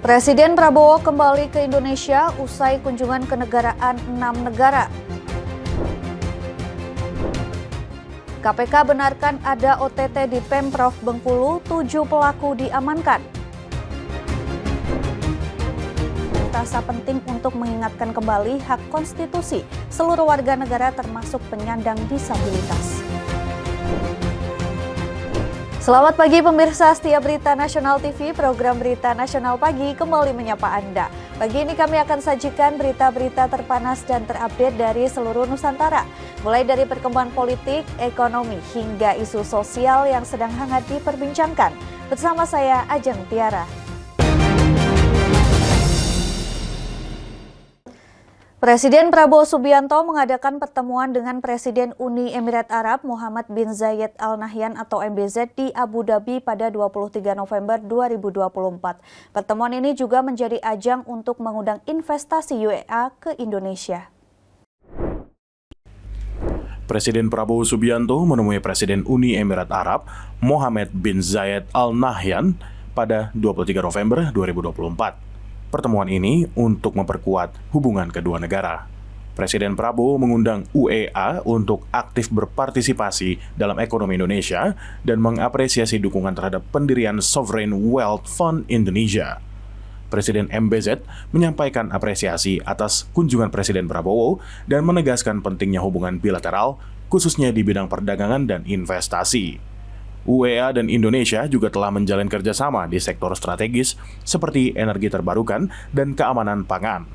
Presiden Prabowo kembali ke Indonesia usai kunjungan kenegaraan 6 negara. KPK benarkan ada OTT di Pemprov Bengkulu, 7 pelaku diamankan. Rasa penting untuk mengingatkan kembali hak konstitusi seluruh warga negara termasuk penyandang disabilitas. Selamat pagi pemirsa setia Berita Nasional TV, program Berita Nasional Pagi kembali menyapa Anda. Pagi ini kami akan sajikan berita-berita terpanas dan terupdate dari seluruh Nusantara. Mulai dari perkembangan politik, ekonomi, hingga isu sosial yang sedang hangat diperbincangkan. Bersama saya Ajeng Tiara. Presiden Prabowo Subianto mengadakan pertemuan dengan Presiden Uni Emirat Arab Mohammed bin Zayed Al Nahyan atau MBZ di Abu Dhabi pada 23 November 2024. Pertemuan ini juga menjadi ajang untuk mengundang investasi UEA ke Indonesia. Presiden Prabowo Subianto menemui Presiden Uni Emirat Arab Mohammed bin Zayed Al Nahyan pada 23 November 2024. Pertemuan ini untuk memperkuat hubungan kedua negara. Presiden Prabowo mengundang UEA untuk aktif berpartisipasi dalam ekonomi Indonesia dan mengapresiasi dukungan terhadap pendirian Sovereign Wealth Fund Indonesia. Presiden MBZ menyampaikan apresiasi atas kunjungan Presiden Prabowo dan menegaskan pentingnya hubungan bilateral, khususnya di bidang perdagangan dan investasi. UEA dan Indonesia juga telah menjalin kerjasama di sektor strategis seperti energi terbarukan dan keamanan pangan.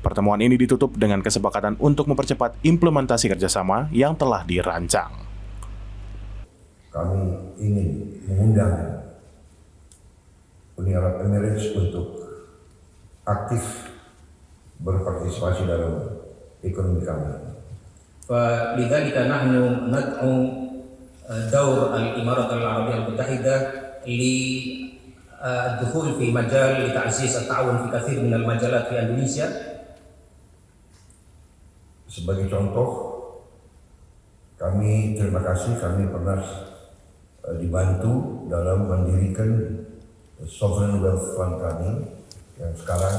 Pertemuan ini ditutup dengan kesepakatan untuk mempercepat implementasi kerjasama yang telah dirancang. Kami ingin mengundang Uni Arab Emirates untuk aktif berpartisipasi dalam ekonomi kami. فلذلك نحن ندعو دور الإمارات العربية المتحدة للدخول في مجال لتعزيز التعاون في كثير من المجالات في Indonesia. Sebagai contoh, kami terima kasih kami pernah dibantu dalam mendirikan Sovereign Wealth Fund kami yang sekarang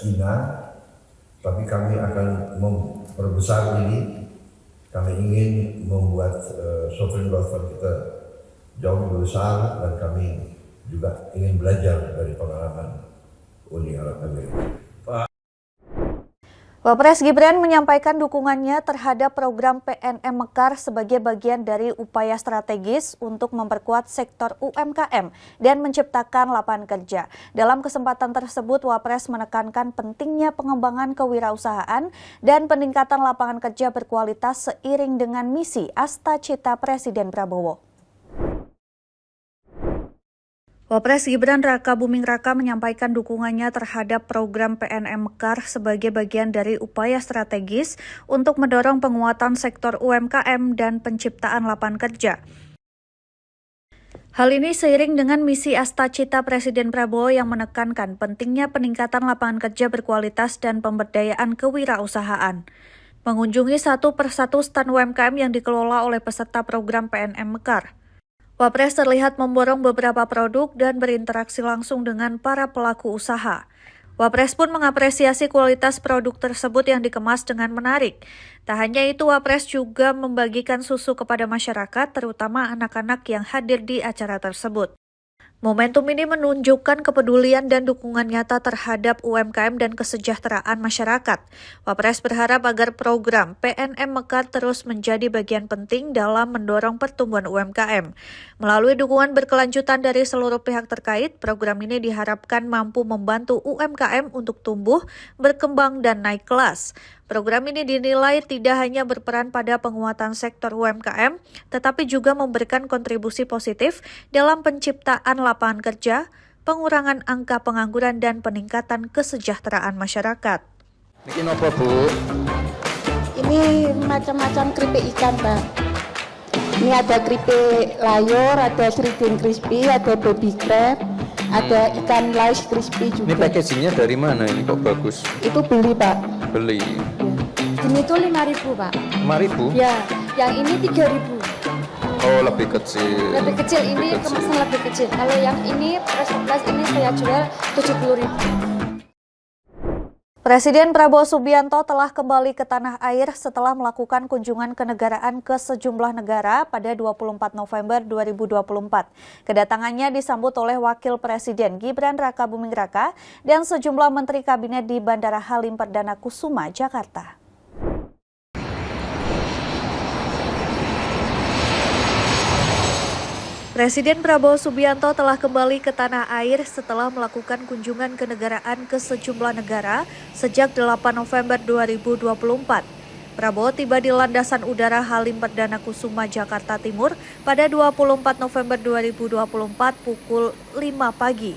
INA, tapi kami akan memperbesar ini. Kami ingin membuat Sovereign Wealth Fund kita jauh lebih besar dan kami juga ingin belajar dari pengalaman Uni Arab Emirates. Wapres Gibran menyampaikan dukungannya terhadap program PNM Mekar sebagai bagian dari upaya strategis untuk memperkuat sektor UMKM dan menciptakan lapangan kerja. Dalam kesempatan tersebut, Wapres menekankan pentingnya pengembangan kewirausahaan dan peningkatan lapangan kerja berkualitas seiring dengan misi Astacita Presiden Prabowo. Wapres Gibran Raka Buming Raka menyampaikan dukungannya terhadap program PNM Mekar sebagai bagian dari upaya strategis untuk mendorong penguatan sektor UMKM dan penciptaan lapangan kerja. Hal ini seiring dengan misi Astacita Presiden Prabowo yang menekankan pentingnya peningkatan lapangan kerja berkualitas dan pemberdayaan kewirausahaan. Mengunjungi satu persatu stand UMKM yang dikelola oleh peserta program PNM Mekar, Wapres terlihat memborong beberapa produk dan berinteraksi langsung dengan para pelaku usaha. Wapres pun mengapresiasi kualitas produk tersebut yang dikemas dengan menarik. Tak hanya itu, Wapres juga membagikan susu kepada masyarakat, terutama anak-anak yang hadir di acara tersebut. Momentum ini menunjukkan kepedulian dan dukungan nyata terhadap UMKM dan kesejahteraan masyarakat. Wapres berharap agar program PNM Mekar terus menjadi bagian penting dalam mendorong pertumbuhan UMKM. Melalui dukungan berkelanjutan dari seluruh pihak terkait, program ini diharapkan mampu membantu UMKM untuk tumbuh, berkembang, dan naik kelas. Program ini dinilai tidak hanya berperan pada penguatan sektor UMKM, tetapi juga memberikan kontribusi positif dalam penciptaan lapangan kerja, pengurangan angka pengangguran, dan peningkatan kesejahteraan masyarakat. Ini apa, Bu? Ini macam-macam keripik ikan, Pak. Ini ada keripik layur, ada sridin crispy, ada baby crab, ada ikan lice crispy juga. Ini packagingnya dari mana? Ini kok bagus? Itu beli, Pak. Beli. Ini tuh 5.000, Pak. 5.000? Ya, yang ini 3.000. Oh, lebih kecil. Lebih kecil, ini kemasan lebih kecil. Kalau yang ini Fresh 11 ini saya jual 70.000. Presiden Prabowo Subianto telah kembali ke tanah air setelah melakukan kunjungan kenegaraan ke sejumlah negara pada 24 November 2024. Kedatangannya disambut oleh Wakil Presiden Gibran Rakabuming Raka dan sejumlah menteri kabinet di Bandara Halim Perdana Kusuma, Jakarta. Presiden Prabowo Subianto telah kembali ke tanah air setelah melakukan kunjungan kenegaraan ke sejumlah negara sejak 8 November 2024. Prabowo tiba di Landasan Udara Halim Perdana Kusuma, Jakarta Timur pada 24 November 2024 pukul 5 pagi.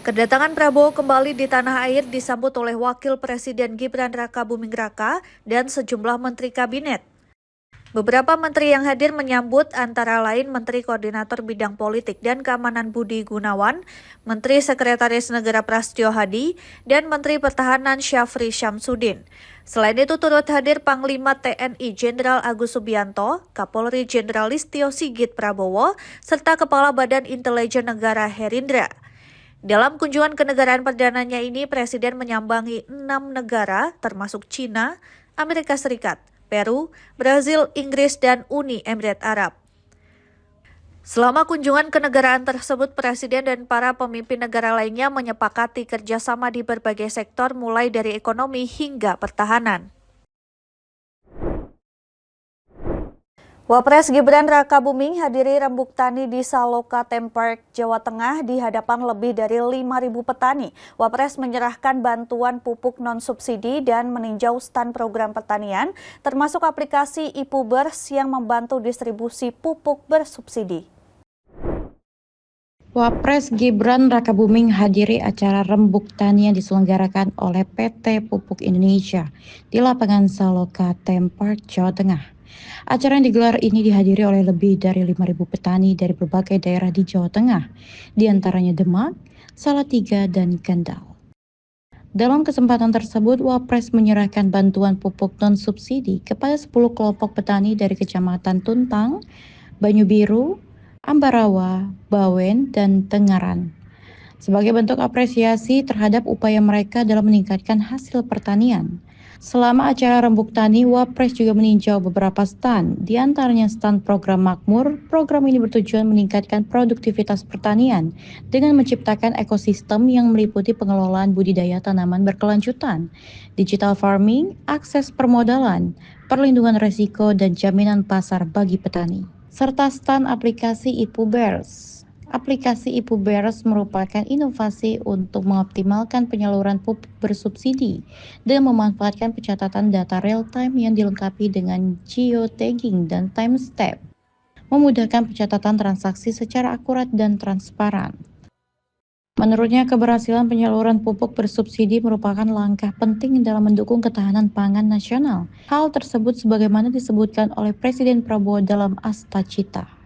Kedatangan Prabowo kembali di tanah air disambut oleh Wakil Presiden Gibran Rakabuming Raka dan sejumlah menteri kabinet. Beberapa menteri yang hadir menyambut antara lain Menteri Koordinator Bidang Politik dan Keamanan Budi Gunawan, Menteri Sekretaris Negara Prasetyo Hadi, dan Menteri Pertahanan Syafri Syamsuddin. Selain itu turut hadir Panglima TNI Jenderal Agus Subianto, Kapolri Jenderal Listio Sigit Prabowo, serta Kepala Badan Intelijen Negara Herindra. Dalam kunjungan kenegaraan perdananya ini, Presiden menyambangi 6 negara termasuk China, Amerika Serikat, Peru, Brazil, Inggris, dan Uni Emirat Arab. Selama kunjungan kenegaraan tersebut, Presiden dan para pemimpin negara lainnya menyepakati kerjasama di berbagai sektor mulai dari ekonomi hingga pertahanan. Wapres Gibran Rakabuming hadiri rembuk tani di Saloka Tempark, Jawa Tengah di hadapan lebih dari 5.000 petani. Wapres menyerahkan bantuan pupuk non-subsidi dan meninjau stand program pertanian, termasuk aplikasi Ipubers yang membantu distribusi pupuk bersubsidi. Wapres Gibran Rakabuming hadiri acara rembuk tani yang diselenggarakan oleh PT Pupuk Indonesia di lapangan Saloka Tempark, Jawa Tengah. Acara yang digelar ini dihadiri oleh lebih dari 5.000 petani dari berbagai daerah di Jawa Tengah, di antaranya Demak, Salatiga, dan Kendal. Dalam kesempatan tersebut, Wapres menyerahkan bantuan pupuk non-subsidi kepada 10 kelompok petani dari Kecamatan Tuntang, Banyu Biru, Ambarawa, Bawen, dan Tengaran. Sebagai bentuk apresiasi terhadap upaya mereka dalam meningkatkan hasil pertanian. Selama acara rembuk tani, Wapres juga meninjau beberapa stand, di antaranya stand program Makmur. Program ini bertujuan meningkatkan produktivitas pertanian dengan menciptakan ekosistem yang meliputi pengelolaan budidaya tanaman berkelanjutan, digital farming, akses permodalan, perlindungan risiko, dan jaminan pasar bagi petani. Serta stand aplikasi Ipubers. Aplikasi Ipubers merupakan inovasi untuk mengoptimalkan penyaluran pupuk bersubsidi dan memanfaatkan pencatatan data real-time yang dilengkapi dengan geotagging dan timestamp, memudahkan pencatatan transaksi secara akurat dan transparan. Menurutnya, keberhasilan penyaluran pupuk bersubsidi merupakan langkah penting dalam mendukung ketahanan pangan nasional. Hal tersebut sebagaimana disebutkan oleh Presiden Prabowo dalam Astacita.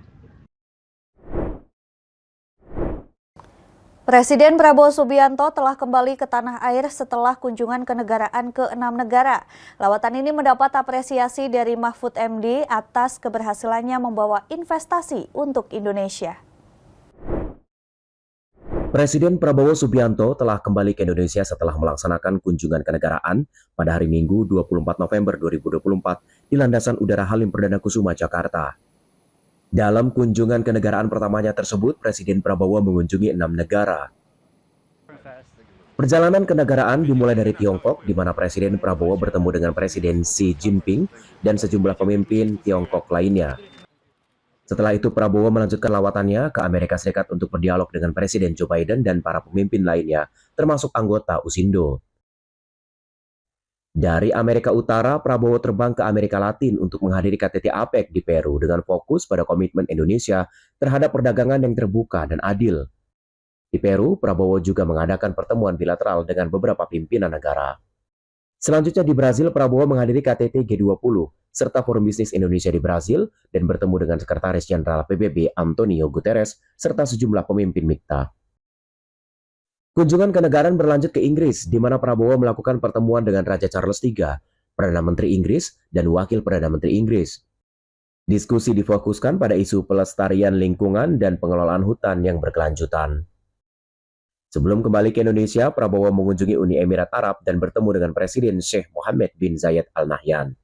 Presiden Prabowo Subianto telah kembali ke tanah air setelah kunjungan kenegaraan ke 6 negara. Lawatan ini mendapat apresiasi dari Mahfud MD atas keberhasilannya membawa investasi untuk Indonesia. Presiden Prabowo Subianto telah kembali ke Indonesia setelah melaksanakan kunjungan kenegaraan pada hari Minggu 24 November 2024 di Landasan Udara Halim Perdana Kusuma, Jakarta. Dalam kunjungan kenegaraan pertamanya tersebut, Presiden Prabowo mengunjungi 6 negara. Perjalanan kenegaraan dimulai dari Tiongkok, di mana Presiden Prabowo bertemu dengan Presiden Xi Jinping dan sejumlah pemimpin Tiongkok lainnya. Setelah itu, Prabowo melanjutkan lawatannya ke Amerika Serikat untuk berdialog dengan Presiden Joe Biden dan para pemimpin lainnya, termasuk anggota USINDO. Dari Amerika Utara, Prabowo terbang ke Amerika Latin untuk menghadiri KTT APEC di Peru dengan fokus pada komitmen Indonesia terhadap perdagangan yang terbuka dan adil. Di Peru, Prabowo juga mengadakan pertemuan bilateral dengan beberapa pimpinan negara. Selanjutnya di Brasil, Prabowo menghadiri KTT G20 serta Forum Bisnis Indonesia di Brasil dan bertemu dengan Sekretaris Jenderal PBB Antonio Guterres serta sejumlah pemimpin MIKTA. Kunjungan kenegaraan berlanjut ke Inggris, di mana Prabowo melakukan pertemuan dengan Raja Charles III, Perdana Menteri Inggris, dan Wakil Perdana Menteri Inggris. Diskusi difokuskan pada isu pelestarian lingkungan dan pengelolaan hutan yang berkelanjutan. Sebelum kembali ke Indonesia, Prabowo mengunjungi Uni Emirat Arab dan bertemu dengan Presiden Sheikh Mohammed bin Zayed Al Nahyan.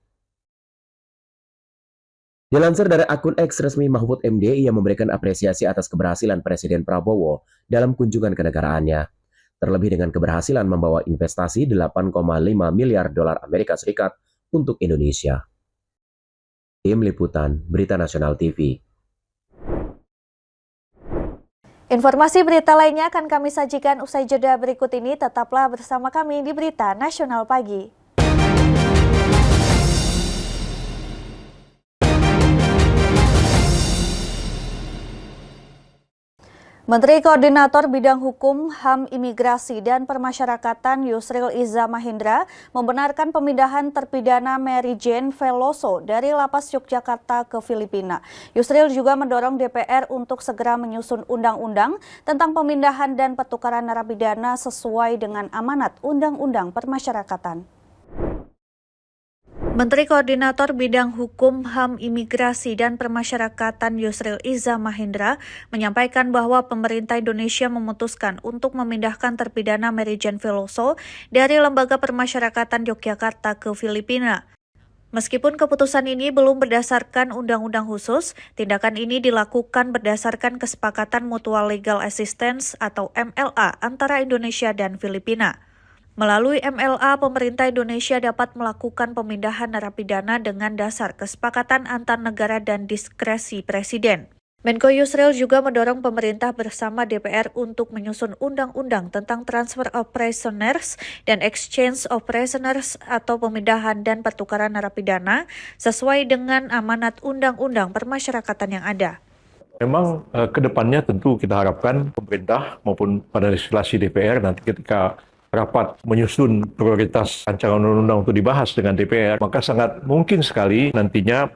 Dilansir dari akun X resmi Mahfud MD, ia memberikan apresiasi atas keberhasilan Presiden Prabowo dalam kunjungan kenegaraannya, terlebih dengan keberhasilan membawa investasi 8,5 miliar dolar Amerika Serikat untuk Indonesia. Tim Liputan Berita Nasional TV. Informasi berita lainnya akan kami sajikan usai jeda berikut ini. Tetaplah bersama kami di Berita Nasional Pagi. Menteri Koordinator Bidang Hukum, HAM, Imigrasi, dan Permasyarakatan Yusril Iza Mahendra membenarkan pemindahan terpidana Mary Jane Veloso dari Lapas Yogyakarta ke Filipina. Yusril juga mendorong DPR untuk segera menyusun undang-undang tentang pemindahan dan pertukaran narapidana sesuai dengan amanat Undang-Undang Permasyarakatan. Menteri Koordinator Bidang Hukum, HAM, Imigrasi, dan Permasyarakatan Yusril Iza Mahendra menyampaikan bahwa pemerintah Indonesia memutuskan untuk memindahkan terpidana Mary Jane Veloso dari Lembaga Permasyarakatan Yogyakarta ke Filipina. Meskipun keputusan ini belum berdasarkan undang-undang khusus, tindakan ini dilakukan berdasarkan kesepakatan Mutual Legal Assistance atau MLA antara Indonesia dan Filipina. Melalui MLA, pemerintah Indonesia dapat melakukan pemindahan narapidana dengan dasar kesepakatan antar negara dan diskresi Presiden. Menko Yusril juga mendorong pemerintah bersama DPR untuk menyusun undang-undang tentang transfer of prisoners dan exchange of prisoners atau pemindahan dan pertukaran narapidana sesuai dengan amanat Undang-Undang Permasyarakatan yang ada. Memang kedepannya tentu kita harapkan pemerintah maupun pada legislasi DPR nanti ketika rapat menyusun prioritas rancangan undang-undang untuk dibahas dengan DPR, maka sangat mungkin sekali nantinya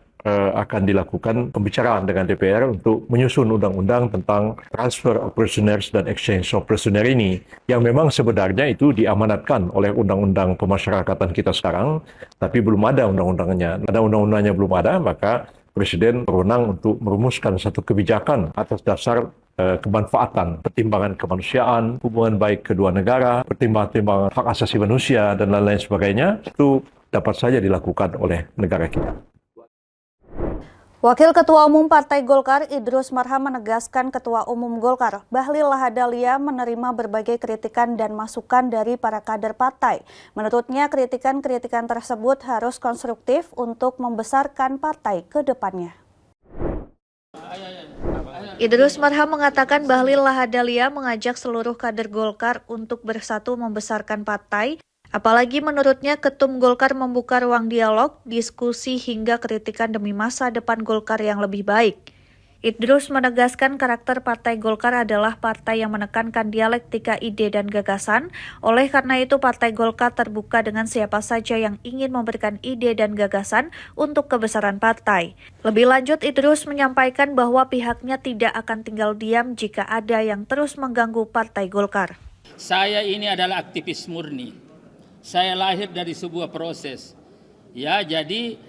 akan dilakukan pembicaraan dengan DPR untuk menyusun undang-undang tentang transfer of prisoners dan exchange of prisoner ini, yang memang sebenarnya itu diamanatkan oleh undang-undang pemasyarakatan kita sekarang, tapi belum ada undang-undangnya. Karena undang-undangnya belum ada, maka Presiden berwenang untuk merumuskan satu kebijakan atas dasar kemanfaatan, pertimbangan kemanusiaan, hubungan baik kedua negara, pertimbangan hak asasi manusia, dan lain-lain sebagainya, itu dapat saja dilakukan oleh negara kita. Wakil Ketua Umum Partai Golkar Idrus Marham menegaskan Ketua Umum Golkar Bahlil Lahadalia menerima berbagai kritikan dan masukan dari para kader partai. Menurutnya kritikan-kritikan tersebut harus konstruktif untuk membesarkan partai ke depannya. Idrus Marham mengatakan Bahlil Lahadalia mengajak seluruh kader Golkar untuk bersatu membesarkan partai. Apalagi menurutnya Ketum Golkar membuka ruang dialog, diskusi hingga kritikan demi masa depan Golkar yang lebih baik. Idrus menegaskan karakter Partai Golkar adalah partai yang menekankan dialektika ide dan gagasan. Oleh karena itu Partai Golkar terbuka dengan siapa saja yang ingin memberikan ide dan gagasan untuk kebesaran partai. Lebih lanjut Idrus menyampaikan bahwa pihaknya tidak akan tinggal diam jika ada yang terus mengganggu Partai Golkar. Saya ini adalah aktivis murni. Saya lahir dari sebuah proses. Ya, jadi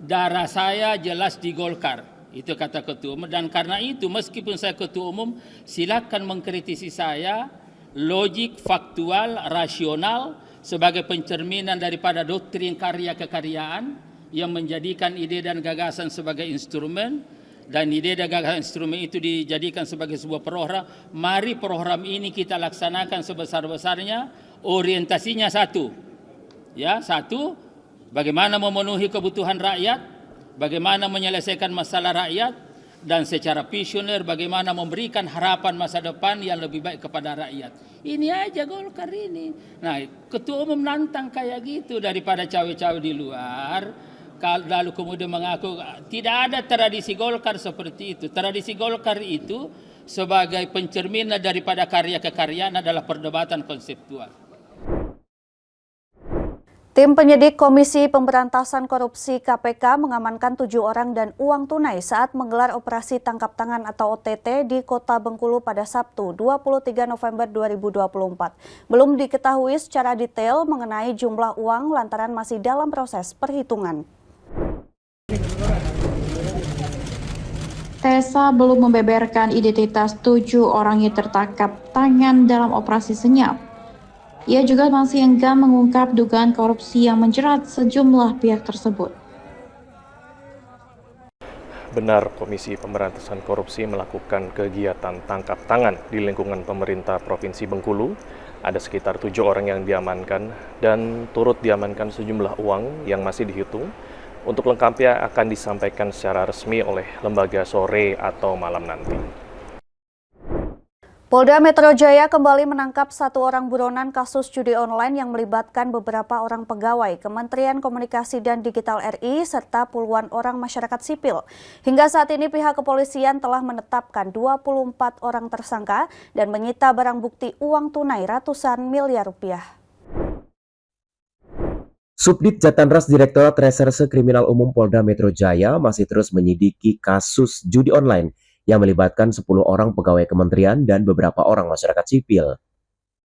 darah saya jelas di Golkar. Itu kata Ketua Umum. Dan karena itu meskipun saya Ketua Umum, silakan mengkritisi saya logik, faktual, rasional sebagai pencerminan daripada doktrin karya kekaryaan yang menjadikan ide dan gagasan sebagai instrumen, dan ide dan gagasan instrumen itu dijadikan sebagai sebuah program. Mari program ini kita laksanakan sebesar-besarnya. Orientasinya satu, ya, satu, bagaimana memenuhi kebutuhan rakyat, bagaimana menyelesaikan masalah rakyat, dan secara visioner bagaimana memberikan harapan masa depan yang lebih baik kepada rakyat. Ini aja Golkar ini. Nah, Ketua Umum nantang kayak gitu daripada cawe-cawe di luar, lalu kemudian mengaku tidak ada tradisi Golkar seperti itu. Tradisi Golkar itu sebagai pencerminan daripada karya kekaryaan adalah perdebatan konseptual. Tim penyidik Komisi Pemberantasan Korupsi KPK mengamankan 7 orang dan uang tunai saat menggelar operasi tangkap tangan atau OTT di Kota Bengkulu pada Sabtu 23 November 2024. Belum diketahui secara detail mengenai jumlah uang lantaran masih dalam proses perhitungan. Tessa belum membeberkan identitas 7 orang yang tertangkap tangan dalam operasi senyap. Ia juga masih enggan mengungkap dugaan korupsi yang menjerat sejumlah pihak tersebut. Benar, Komisi Pemberantasan Korupsi melakukan kegiatan tangkap tangan di lingkungan pemerintah Provinsi Bengkulu. Ada sekitar 7 orang yang diamankan dan turut diamankan sejumlah uang yang masih dihitung. Untuk lengkapnya akan disampaikan secara resmi oleh lembaga sore atau malam nanti. Polda Metro Jaya kembali menangkap 1 orang buronan kasus judi online yang melibatkan beberapa orang pegawai Kementerian Komunikasi dan Digital RI serta puluhan orang masyarakat sipil. Hingga saat ini pihak kepolisian telah menetapkan 24 orang tersangka dan menyita barang bukti uang tunai ratusan miliar rupiah. Subdit Jatanras Direktorat Reserse Kriminal Umum Polda Metro Jaya masih terus menyelidiki kasus judi online yang melibatkan 10 orang pegawai kementerian dan beberapa orang masyarakat sipil.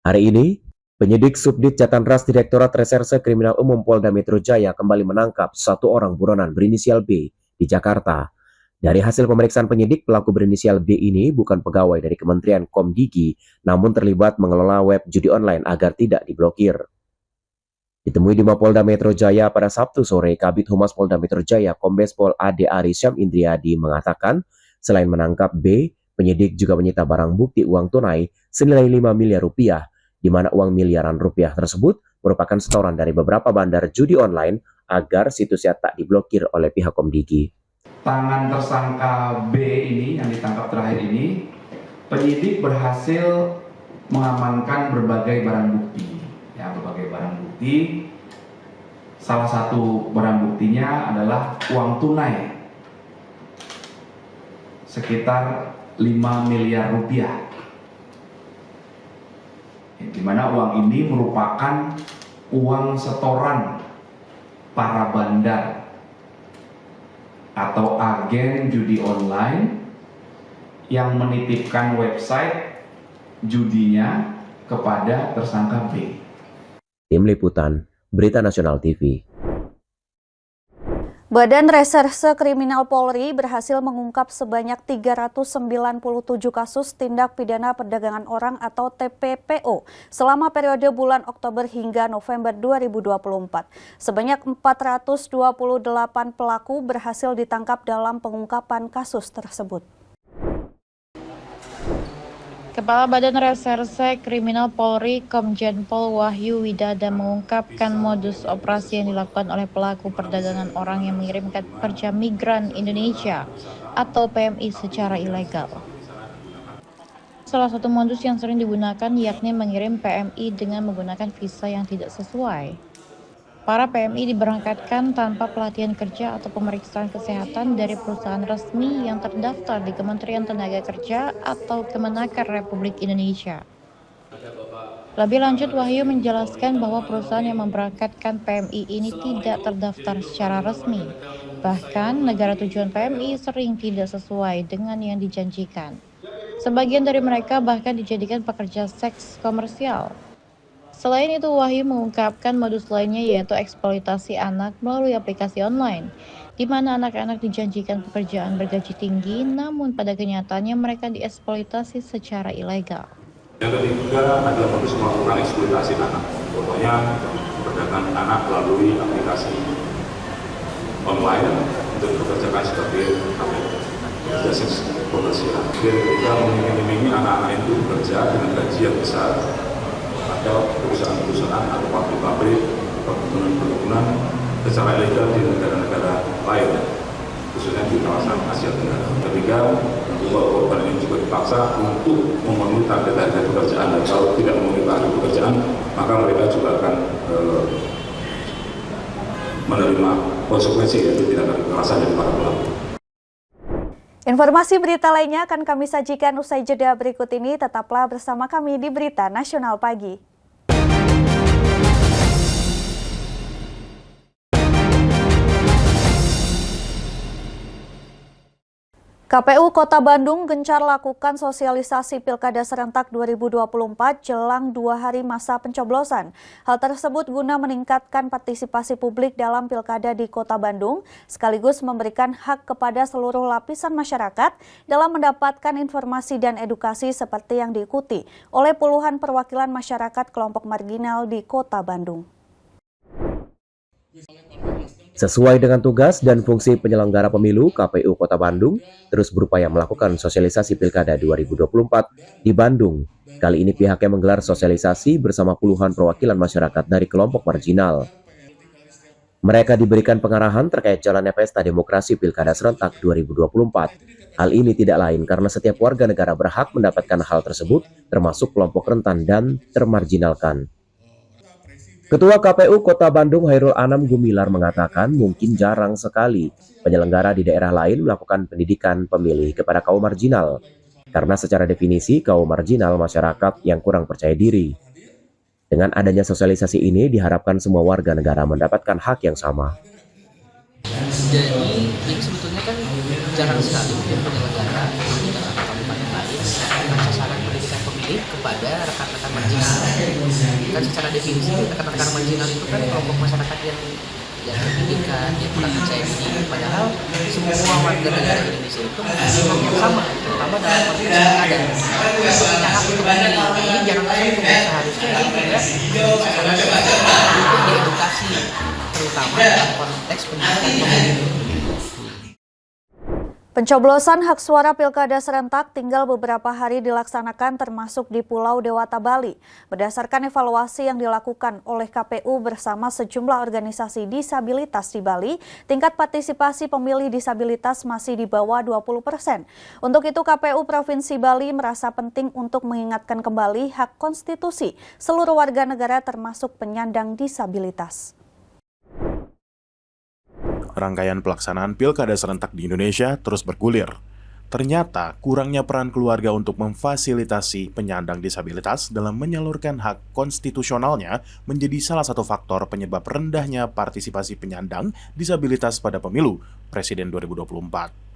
Hari ini, penyidik Subdit Jatanras Direktorat Reserse Kriminal Umum Polda Metro Jaya kembali menangkap 1 orang buronan berinisial B di Jakarta. Dari hasil pemeriksaan penyidik, pelaku berinisial B ini bukan pegawai dari Kementerian Komdigi, namun terlibat mengelola web judi online agar tidak diblokir. Ditemui di Mapolda Metro Jaya pada Sabtu sore, Kabid Humas Polda Metro Jaya Kombes Pol Ade Ari Syam Indriadi mengatakan, selain menangkap B, penyidik juga menyita barang bukti uang tunai senilai 5 miliar rupiah, di mana uang miliaran rupiah tersebut merupakan setoran dari beberapa bandar judi online agar situsnya tak diblokir oleh pihak Komdigi. Tangan tersangka B ini yang ditangkap terakhir ini, penyidik berhasil mengamankan berbagai barang bukti. Ya, berbagai barang bukti. Salah satu barang buktinya adalah uang tunai sekitar 5 miliar rupiah. Di mana uang ini merupakan uang setoran para bandar atau agen judi online yang menitipkan website judinya kepada tersangka B. Tim Liputan, Berita Nasional TV. Badan Reserse Kriminal Polri berhasil mengungkap sebanyak 397 kasus tindak pidana perdagangan orang atau TPPO selama periode bulan Oktober hingga November 2024. Sebanyak 428 pelaku berhasil ditangkap dalam pengungkapan kasus tersebut. Kepala Badan Reserse Kriminal Polri Komjen Pol Wahyu Widada mengungkapkan modus operasi yang dilakukan oleh pelaku perdagangan orang yang mengirimkan pekerja migran Indonesia atau PMI secara ilegal. Salah satu modus yang sering digunakan yakni mengirim PMI dengan menggunakan visa yang tidak sesuai. Para PMI diberangkatkan tanpa pelatihan kerja atau pemeriksaan kesehatan dari perusahaan resmi yang terdaftar di Kementerian Tenaga Kerja atau Kemenaker Republik Indonesia. Lebih lanjut, Wahyu menjelaskan bahwa perusahaan yang memberangkatkan PMI ini tidak terdaftar secara resmi. Bahkan, negara tujuan PMI sering tidak sesuai dengan yang dijanjikan. Sebagian dari mereka bahkan dijadikan pekerja seks komersial. Selain itu, Wahyu mengungkapkan modus lainnya yaitu eksploitasi anak melalui aplikasi online, di mana anak-anak dijanjikan pekerjaan bergaji tinggi, namun pada kenyataannya mereka dieksploitasi secara ilegal. Yang ketiga adalah modus melakukan eksploitasi anak, contohnya perdagangan anak melalui aplikasi online untuk dikerjakan sebagai pekerja seks komersial. Yang ketiga mengiming-imingi anak-anak itu bekerja dengan gaji yang besar atau perusahaan-perusahaan atau pabrik-pabrik perkebunan secara ilegal di negara-negara lain, khususnya di kawasan Asia Tenggara. Ketiga, korban ini juga dipaksa untuk memenuhi target-target pekerjaan, dan kalau tidak memenuhi target pekerjaan, maka mereka juga akan menerima konsekuensi, yaitu tindakan kekerasan dari para pelaku. Informasi berita lainnya akan kami sajikan usai jeda berikut ini. Tetaplah bersama kami di Berita Nasional Pagi. KPU Kota Bandung gencar lakukan sosialisasi Pilkada Serentak 2024 jelang 2 hari masa pencoblosan. Hal tersebut guna meningkatkan partisipasi publik dalam Pilkada di Kota Bandung, sekaligus memberikan hak kepada seluruh lapisan masyarakat dalam mendapatkan informasi dan edukasi seperti yang diikuti oleh puluhan perwakilan masyarakat kelompok marginal di Kota Bandung. Sesuai dengan tugas dan fungsi penyelenggara pemilu, KPU Kota Bandung terus berupaya melakukan sosialisasi Pilkada 2024 di Bandung. Kali ini pihaknya menggelar sosialisasi bersama puluhan perwakilan masyarakat dari kelompok marginal. Mereka diberikan pengarahan terkait jalannya pesta demokrasi Pilkada Serentak 2024. Hal ini tidak lain karena setiap warga negara berhak mendapatkan hal tersebut, termasuk kelompok rentan dan termarginalkan. Ketua KPU Kota Bandung Hairul Anam Gumilar mengatakan mungkin jarang sekali penyelenggara di daerah lain melakukan pendidikan pemilih kepada kaum marginal, karena secara definisi kaum marginal masyarakat yang kurang percaya diri. Dengan adanya sosialisasi ini diharapkan semua warga negara mendapatkan hak yang sama. Jadi ini sebetulnya kan jarang sekali penyelenggara di kabupaten lain sasaran pendidikan pemilih kepada rekan-rekan marginal. Kan secara definisi rekan-rekan marginal itu kan kelompok masyarakat yang pendidikan, yang kurang percaya diri. Padahal semua warga negara Indonesia itu memiliki hak yang sama, terutama dalam konteks ada. Ketika hak untuk memilih ini jarang sekali seharusnya juga sasaran untuk diedukasi, terutama dalam konteks pendidikan pemilih. Pencoblosan hak suara Pilkada Serentak tinggal beberapa hari dilaksanakan termasuk di Pulau Dewata, Bali. Berdasarkan evaluasi yang dilakukan oleh KPU bersama sejumlah organisasi disabilitas di Bali, tingkat partisipasi pemilih disabilitas masih di bawah 20%. Untuk itu KPU Provinsi Bali merasa penting untuk mengingatkan kembali hak konstitusi seluruh warga negara termasuk penyandang disabilitas. Rangkaian pelaksanaan Pilkada Serentak di Indonesia terus bergulir. Ternyata kurangnya peran keluarga untuk memfasilitasi penyandang disabilitas dalam menyalurkan hak konstitusionalnya menjadi salah satu faktor penyebab rendahnya partisipasi penyandang disabilitas pada pemilu Presiden 2024.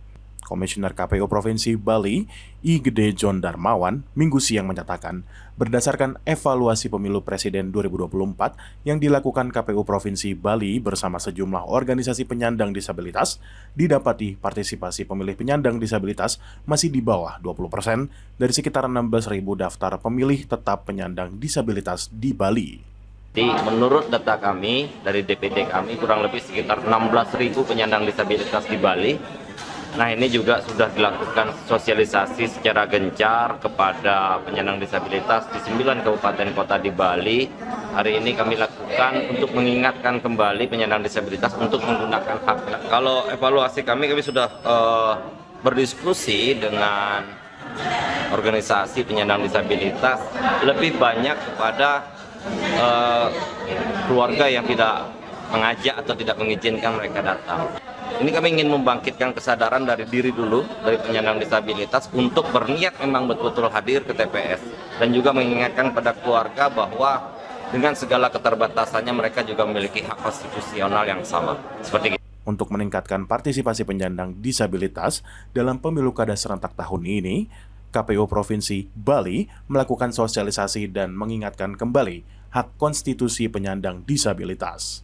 Komisioner KPU Provinsi Bali, I Gede John Darmawan, Minggu siang menyatakan, berdasarkan evaluasi pemilu Presiden 2024 yang dilakukan KPU Provinsi Bali bersama sejumlah organisasi penyandang disabilitas, didapati partisipasi pemilih penyandang disabilitas masih di bawah 20% dari sekitar 16.000 daftar pemilih tetap penyandang disabilitas di Bali. Jadi menurut data kami, dari DPD kami kurang lebih sekitar 16.000 penyandang disabilitas di Bali. Nah, ini juga sudah dilakukan sosialisasi secara gencar kepada penyandang disabilitas di 9 kabupaten kota di Bali. Hari ini kami lakukan untuk mengingatkan kembali penyandang disabilitas untuk menggunakan hak. Kalau evaluasi kami sudah berdiskusi dengan organisasi penyandang disabilitas, lebih banyak kepada keluarga yang tidak mengajak atau tidak mengizinkan mereka datang. Ini kami ingin membangkitkan kesadaran dari diri dulu, dari penyandang disabilitas untuk berniat memang betul-betul hadir ke TPS. Dan juga mengingatkan pada keluarga bahwa dengan segala keterbatasannya mereka juga memiliki hak konstitusional yang sama. Seperti itu. Untuk meningkatkan partisipasi penyandang disabilitas dalam pemilu kada serentak tahun ini, KPU Provinsi Bali melakukan sosialisasi dan mengingatkan kembali hak konstitusi penyandang disabilitas.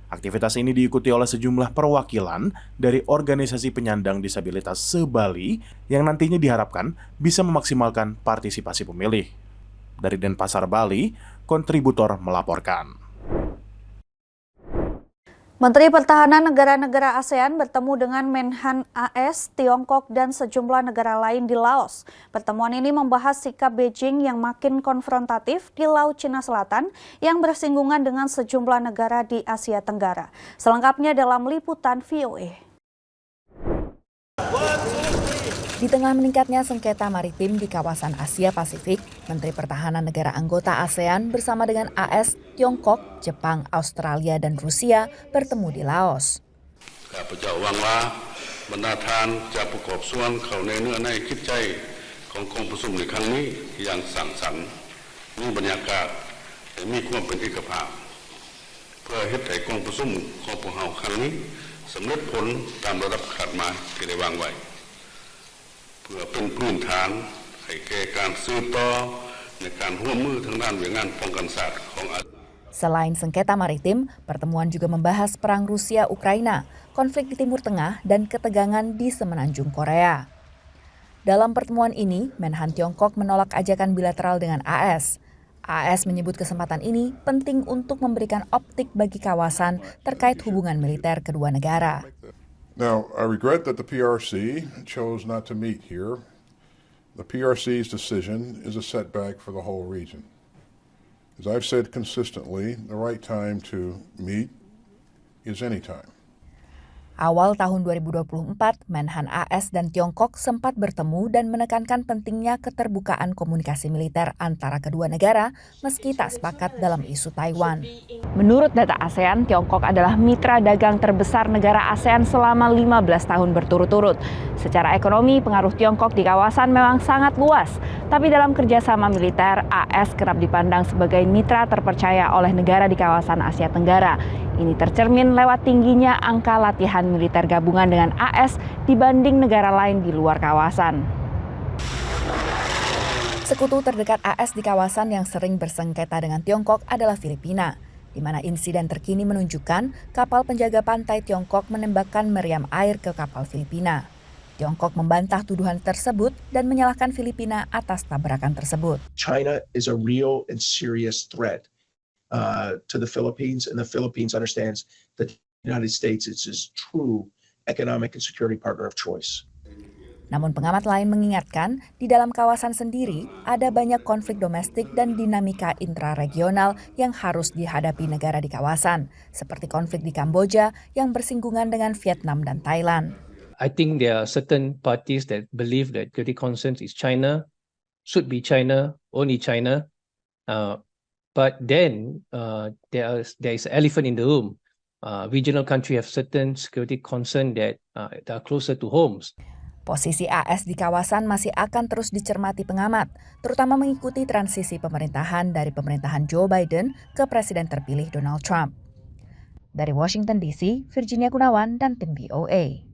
Aktivitas ini diikuti oleh sejumlah perwakilan dari organisasi penyandang disabilitas se-Bali yang nantinya diharapkan bisa memaksimalkan partisipasi pemilih. Dari Denpasar, Bali, kontributor melaporkan. Menteri Pertahanan negara-negara ASEAN bertemu dengan Menhan AS, Tiongkok, dan sejumlah negara lain di Laos. Pertemuan ini membahas sikap Beijing yang makin konfrontatif di Laut Cina Selatan yang bersinggungan dengan sejumlah negara di Asia Tenggara. Selengkapnya dalam liputan VOA. Di tengah meningkatnya sengketa maritim di kawasan Asia Pasifik, Menteri Pertahanan negara anggota ASEAN bersama dengan AS, Tiongkok, Jepang, Australia, dan Rusia bertemu di Laos. เพื่อเป็นพื้นฐานให้แก่การสืบต่อในการร่วมมือทางด้านวิงานป้องกันศาสตร์ของอาเซียน Selain sengketa maritim, pertemuan juga membahas perang Rusia-Ukraina, konflik di Timur Tengah, dan ketegangan di Semenanjung Korea. Dalam pertemuan ini, Menhan Tiongkok menolak ajakan bilateral dengan AS. AS menyebut kesempatan ini penting untuk memberikan optik bagi kawasan terkait hubungan militer kedua negara. Now, I regret that the PRC chose not to meet here. The PRC's decision is a setback for the whole region. As I've said consistently, the right time to meet is any time. Awal tahun 2024, Menhan AS dan Tiongkok sempat bertemu dan menekankan pentingnya keterbukaan komunikasi militer antara kedua negara meski tak sepakat dalam isu Taiwan. Menurut data ASEAN, Tiongkok adalah mitra dagang terbesar negara ASEAN selama 15 tahun berturut-turut. Secara ekonomi, pengaruh Tiongkok di kawasan memang sangat luas. Tapi dalam kerjasama militer, AS kerap dipandang sebagai mitra terpercaya oleh negara di kawasan Asia Tenggara. Ini tercermin lewat tingginya angka latihan militer gabungan dengan AS dibanding negara lain di luar kawasan. Sekutu terdekat AS di kawasan yang sering bersengketa dengan Tiongkok adalah Filipina, di mana insiden terkini menunjukkan kapal penjaga pantai Tiongkok menembakkan meriam air ke kapal Filipina. Tiongkok membantah tuduhan tersebut dan menyalahkan Filipina atas tabrakan tersebut. China is a real and serious threat to the Philippines, and the Philippines understands that the United States is its true economic and security partner of choice. Namun pengamat lain mengingatkan, di dalam kawasan sendiri ada banyak konflik domestik dan dinamika intraregional yang harus dihadapi negara di kawasan, seperti konflik di Kamboja yang bersinggungan dengan Vietnam dan Thailand. I think there are certain parties that believe that security concerns is China, should be China, only China. But then there is an elephant in the room. Regional countries have certain security concern that are closer to homes. Posisi AS di kawasan masih akan terus dicermati pengamat, terutama mengikuti transisi pemerintahan dari pemerintahan Joe Biden ke Presiden terpilih Donald Trump. Dari Washington DC, Virginia Gunawan dan tim VOA.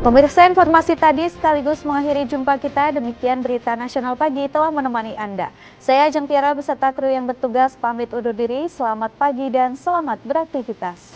Pemirsa, informasi tadi sekaligus mengakhiri jumpa kita. Demikian Berita Nasional Pagi telah menemani Anda. Saya Ajeng Tiara beserta kru yang bertugas pamit undur diri. Selamat pagi dan selamat beraktivitas.